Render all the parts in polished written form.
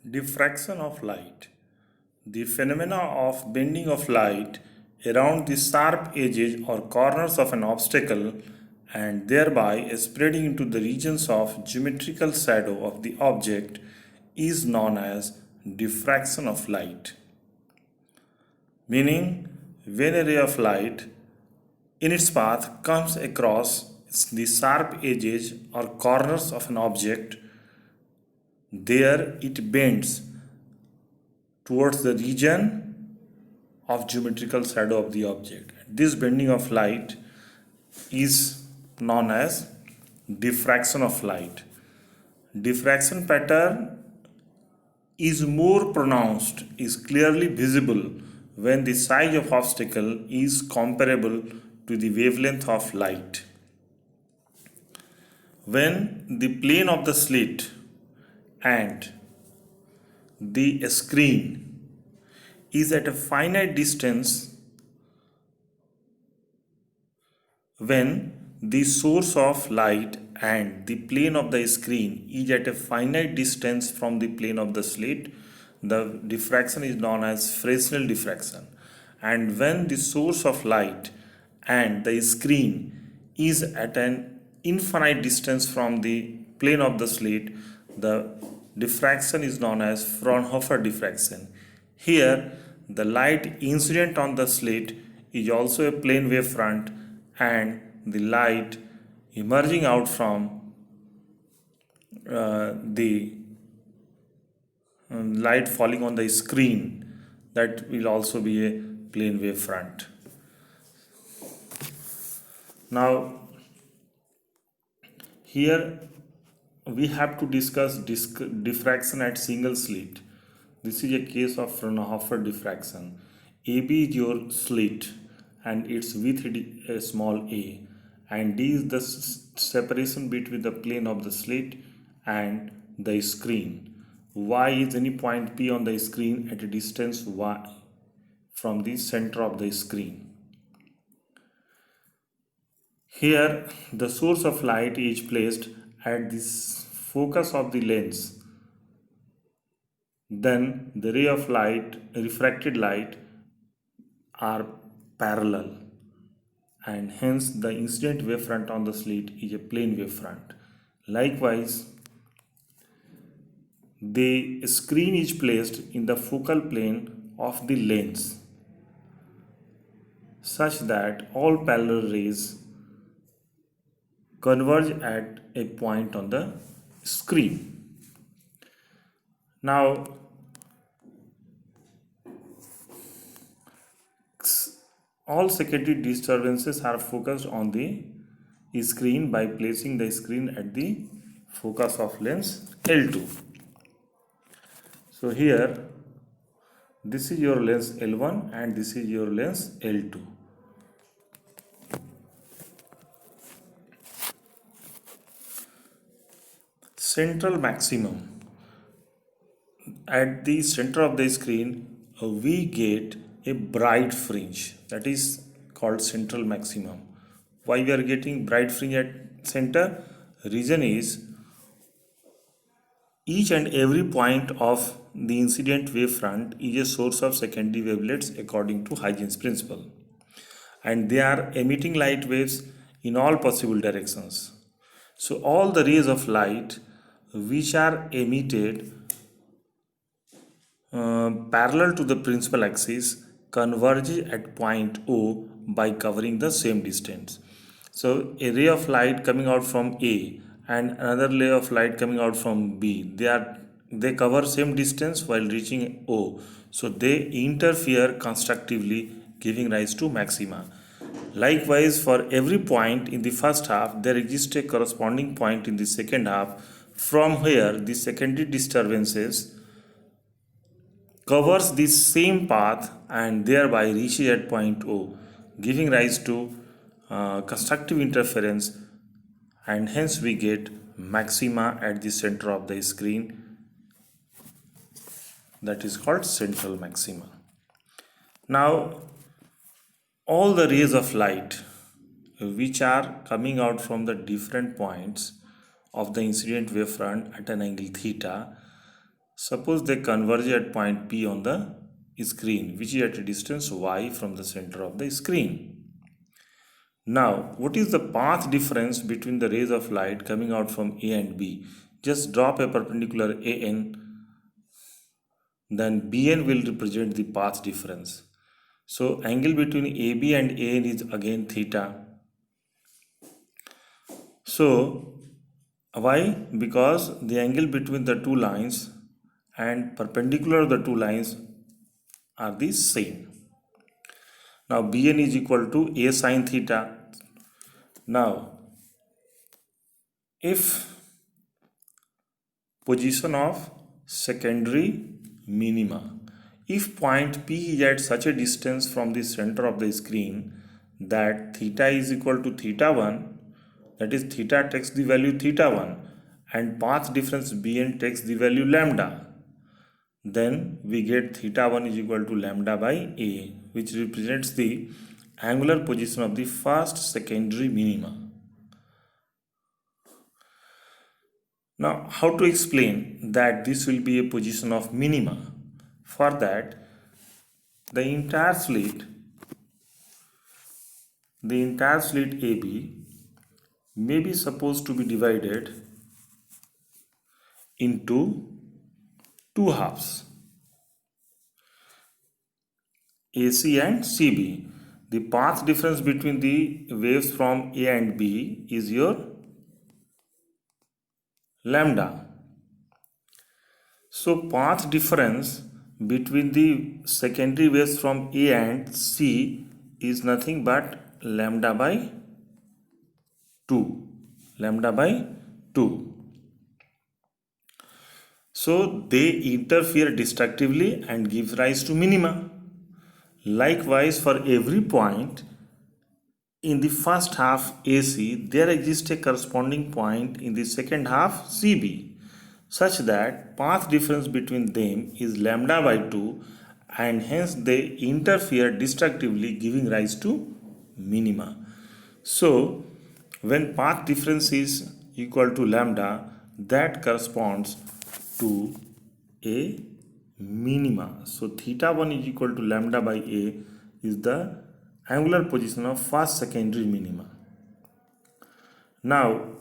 Diffraction of light. The phenomena of bending of light around the sharp edges or corners of an obstacle and thereby spreading into the regions of geometrical shadow of the object is known as diffraction of light. Meaning, when a ray of light in its path comes across the sharp edges or corners of an object, there it bends towards the region of geometrical shadow of the object. This bending of light is known as diffraction of light. Diffraction pattern is more pronounced, is clearly visible when the size of obstacle is comparable to the wavelength of light. When the plane of the slit and the screen is at a finite distance, when the source of light and the plane of the screen is at a finite distance from the plane of the slit, the diffraction is known as Fresnel diffraction. And when the source of light and the screen is at an infinite distance from the plane of the slit, the diffraction is known as Fraunhofer diffraction. Here, the light incident on the slit is also a plane wave front, and the light emerging out from the light falling on the screen, that will also be a plane wave front. Now, here we have to discuss diffraction at single slit. This is a case of Fraunhofer diffraction. AB is your slit and its width is small a, and D is the separation between the plane of the slit and the screen. Y is any point P on the screen at a distance y from the center of the screen. Here, the source of light is placed at the focus of the lens. Then the ray of light, refracted light, are parallel, and hence the incident wavefront on the slit is a plane wavefront. Likewise, the screen is placed in the focal plane of the lens such that all parallel rays converge at a point on the screen. Now, all secondary disturbances are focused on the screen by placing the screen at the focus of lens L2. So here, this is your lens L1 and this is your lens L2. Central maximum. At the center of the screen, we get a bright fringe, that is called central maximum. Why we are getting bright fringe at center? Reason is each and every point of the incident wavefront is a source of secondary wavelets according to Huygens principle, and they are emitting light waves in all possible directions. So all the rays of light which are emitted parallel to the principal axis converge at point O by covering the same distance. So a ray of light coming out from A and another ray of light coming out from B, they cover same distance while reaching O. So they interfere constructively, giving rise to maxima. Likewise, for every point in the first half, there exists a corresponding point in the second half, from where the secondary disturbances covers the same path and thereby reaches at point O, giving rise to constructive interference, and hence we get maxima at the center of the screen, that is called central maxima. Now, all the rays of light which are coming out from the different points of the incident wavefront at an angle theta, Suppose they converge at point P on the screen, which is at a distance y from the center of the screen. Now, what is the path difference between the rays of light coming out from A and B? Just drop a perpendicular AN, then BN will represent the path difference. So, angle between AB and AN is again theta. So, why? Because the angle between the two lines and perpendicular the two lines are the same. Now, BN is equal to A sine theta. Now, if position of secondary minima, if point P is at such a distance from the center of the screen that theta is equal to theta 1, that is theta takes the value theta 1 and path difference Bn takes the value lambda, then we get theta 1 is equal to lambda by A, which represents the angular position of the first secondary minima. Now, how to explain that this will be a position of minima? For that, the entire slit AB may be supposed to be divided into two halves, AC and CB. The path difference between the waves from A and B is your lambda. So path difference between the secondary waves from A and C is nothing but lambda by 2. Lambda by 2. So they interfere destructively and give rise to minima. Likewise, for every point in the first half AC, there exists a corresponding point in the second half CB, such that path difference between them is lambda by 2 and hence they interfere destructively, giving rise to minima. So, when path difference is equal to lambda, that corresponds to a minima. So, theta 1 is equal to lambda by A is the angular position of first secondary minima. Now,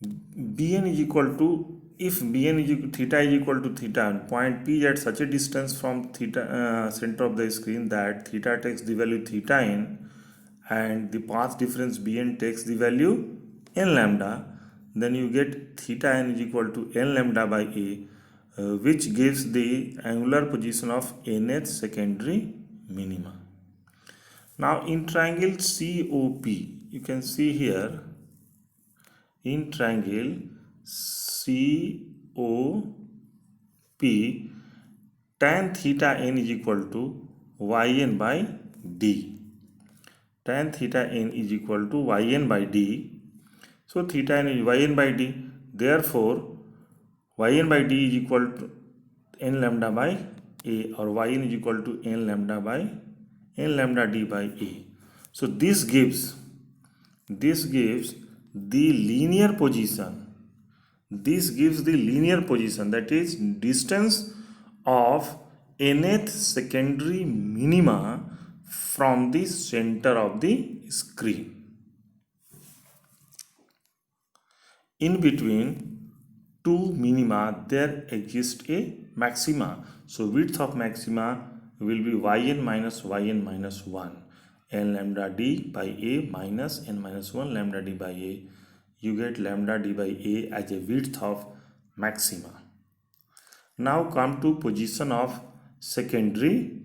Bn is equal to, if Bn is equal, theta is equal to theta and point P is at such a distance from theta center of the screen that theta takes the value theta n and the path difference Bn takes the value n lambda, then you get theta n is equal to n lambda by A, which gives the angular position of nth secondary minima. Now in triangle COP, you can see here, in triangle COP, tan theta n is equal to yn by d. Tan theta n is equal to yn by d. So theta n is yn by d. Therefore, yn by d is equal to n lambda by a, or yn is equal to n lambda by n lambda d by a. So this gives the linear position. This gives the linear position, that is distance of nth secondary minima from the center of the screen. In between two minima there exists a maxima. So width of maxima will be yn minus 1, n lambda d by a minus n minus 1 lambda d by a. You get lambda d by a as a width of maxima. Now come to position of secondary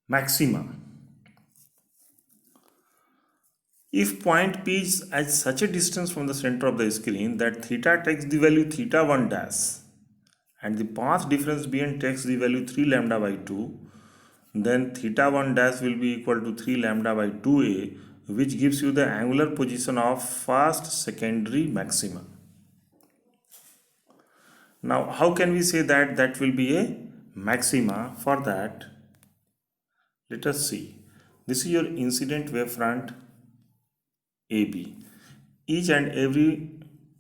maxima. If point P is at such a distance from the center of the screen that theta takes the value theta 1 dash and the path difference Bn takes the value 3 lambda by 2, then theta 1 dash will be equal to 3 lambda by 2a, which gives you the angular position of first secondary maxima. Now how can we say that that will be a maxima? For that, let us see. This is your incident wavefront AB. Each and every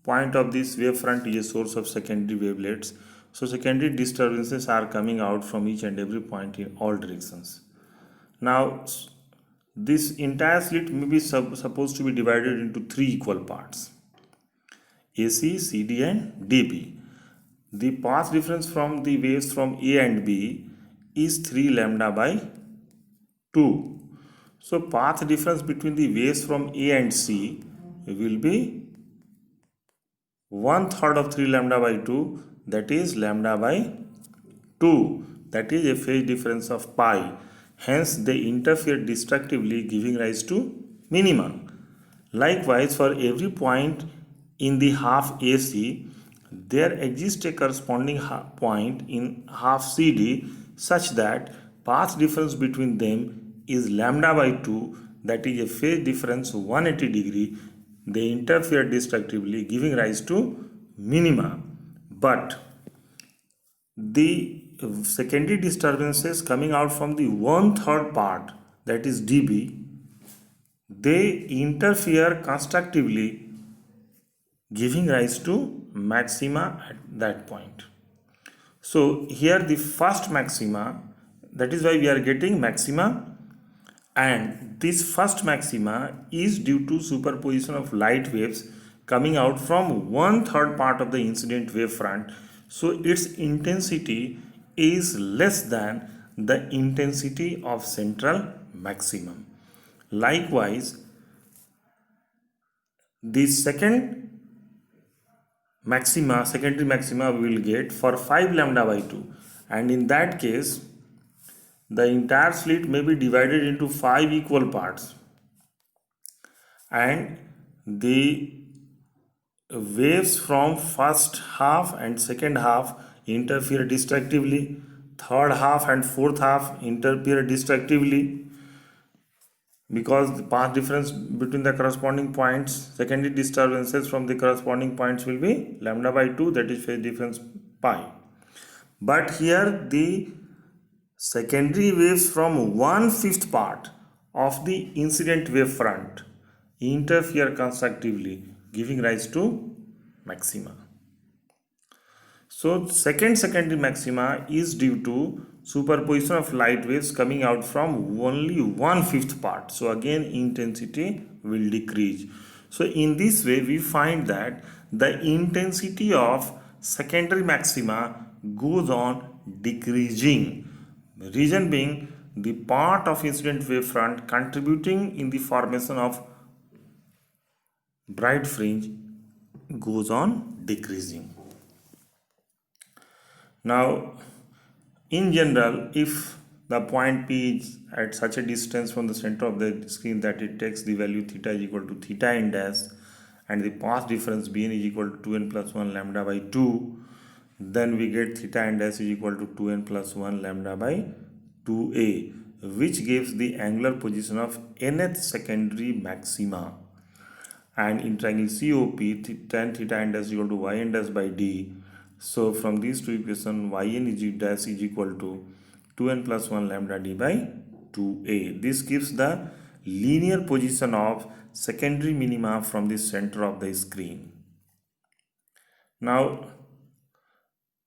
point of this wavefront is a source of secondary wavelets. So secondary disturbances are coming out from each and every point in all directions. Now this entire slit may be supposed to be divided into three equal parts: AC, CD and DB. The path difference from the waves from A and B is 3 lambda by 2. So path difference between the waves from A and C will be 1/3 of 3 lambda by 2, that is lambda by 2. That is a phase difference of pi. Hence they interfere destructively, giving rise to minima. Likewise, for every point in the half AC, there exists a corresponding point in half CD such that path difference between them is lambda by 2, that is a phase difference 180 degree. They interfere destructively, giving rise to minima. But the secondary disturbances coming out from the 1/3 part, that is dB, they interfere constructively, giving rise to maxima at that point. So here the first maxima, that is why we are getting maxima, and this first maxima is due to superposition of light waves coming out from 1/3 part of the incident wave front. So its intensity is less than the intensity of central maximum. Likewise, the secondary maxima we will get for 5 lambda by 2, and in that case the entire slit may be divided into 5 equal parts, and the waves from first half and second half interfere destructively, third half and fourth half interfere destructively, because the path difference between the corresponding points, secondary disturbances from the corresponding points will be lambda by 2, that is phase difference pi. But here the secondary waves from 1/5 part of the incident wave front interfere constructively, giving rise to maxima. So second secondary maxima is due to superposition of light waves coming out from only 1/5 part. So again intensity will decrease. So in this way we find that the intensity of secondary maxima goes on decreasing. Reason being, the part of incident wave front contributing in the formation of bright fringe goes on decreasing. Now in general, if the point P is at such a distance from the center of the screen that it takes the value theta is equal to theta n dash, and the path difference Bn is equal to 2n plus 1 lambda by 2, then we get theta n dash is equal to 2n plus 1 lambda by 2a, which gives the angular position of nth secondary maxima. And in triangle COP, tan theta n dash is equal to yn dash by d. So from these two equations, yn dash is equal to 2n plus 1 lambda d by 2a. This gives the linear position of secondary minima from the center of the screen. Now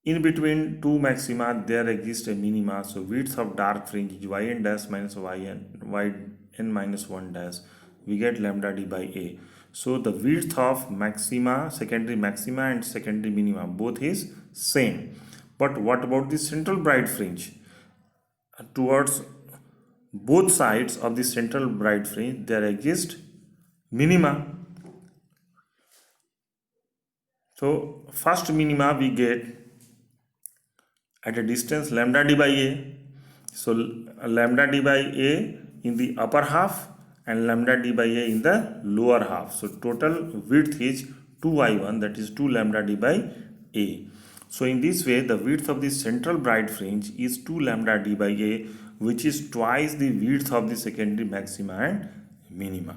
in between two maxima there exists a minima. So width of dark fringe is yn dash minus yn minus 1 dash. We get lambda d by a. So the width of maxima, secondary maxima and secondary minima both is same. But what about the central bright fringe? Towards both sides of the central bright fringe there exist minima. So first minima we get at a distance lambda d by a. So lambda d by a in the upper half and lambda d by a in the lower half. So total width is 2i1, that is 2 lambda d by a. So in this way the width of the central bright fringe is 2 lambda d by a, which is twice the width of the secondary maxima and minima.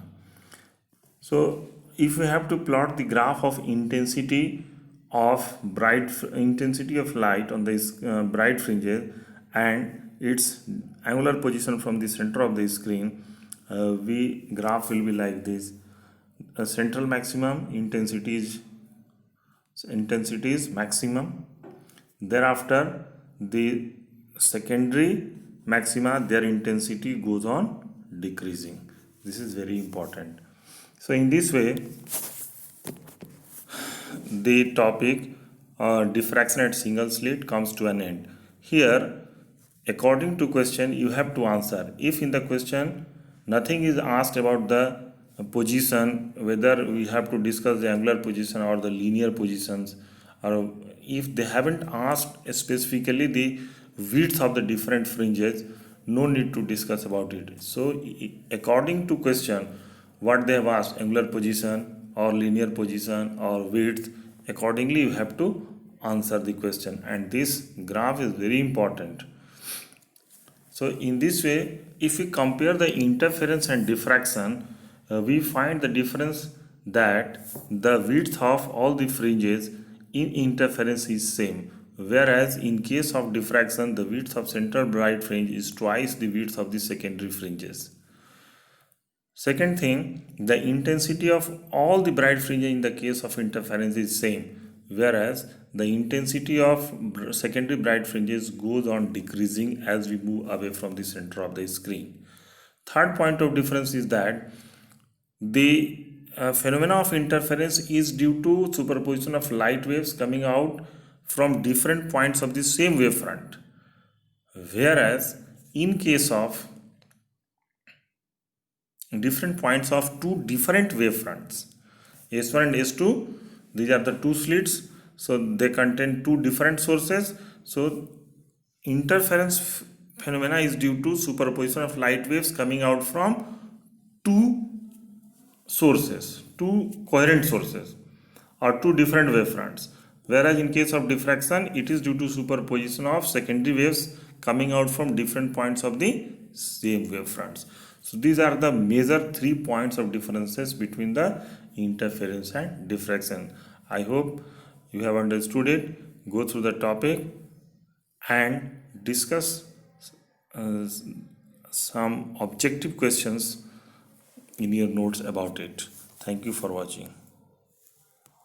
So if we have to plot the graph of intensity of light on this bright fringes and its angular position from the center of the screen, graph will be like this. Central maximum intensity is intensity is maximum. Thereafter, the secondary maxima, their intensity goes on decreasing. This is very important. So in this way, the topic diffraction at single slit comes to an end. Here, according to question, you have to answer. If in the question nothing is asked about the position, whether we have to discuss the angular position or the linear positions, or if they haven't asked specifically the width of the different fringes, no need to discuss about it. So according to question, what they have asked, angular position or linear position or width, accordingly you have to answer the question, and this graph is very important. So in this way, if we compare the interference and diffraction, we find the difference that the width of all the fringes in interference is same, whereas in case of diffraction the width of central bright fringe is twice the width of the secondary fringes. Second thing, the intensity of all the bright fringes in the case of interference is same, whereas the intensity of secondary bright fringes goes on decreasing as we move away from the center of the screen. Third point of difference is that the phenomena of interference is due to superposition of light waves coming out from different points of the same wavefront, whereas in case of different points of two different wavefronts, S1 and S2, these are the two slits, so they contain two different sources. So interference phenomena is due to superposition of light waves coming out from two sources, two coherent sources or two different wavefronts, whereas in case of diffraction it is due to superposition of secondary waves coming out from different points of the same wavefronts. So these are the major 3 points of differences between the interference and diffraction. I hope you have understood it. Go through the topic and discuss some objective questions in your notes about it. Thank you for watching.